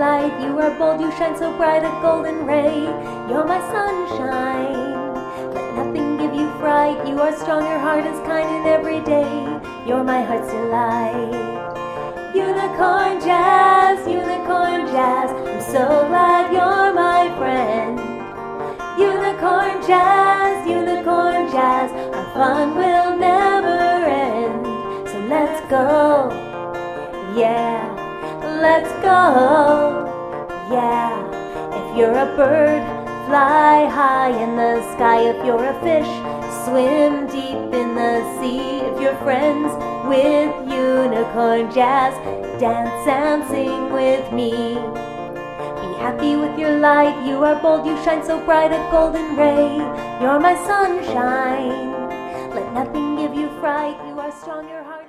light, you are bold, you shine so bright, a golden ray. You're my sunshine, let nothing give you fright. You are strong, your heart is kind, and every day you're my heart's delight. Unicorn jazz, I'm so glad you're my friend. Unicorn jazz, our fun will never end. So let's go, yeah, let's go, yeah. If you're a bird, fly high in the sky. If you're a fish, swim deep in the sea. If you're friends with unicorn jazz, dance and sing with me. Be happy with your light, you are bold, you shine so bright, a golden ray. You're my sunshine, let nothing give you fright. You are strong, your heart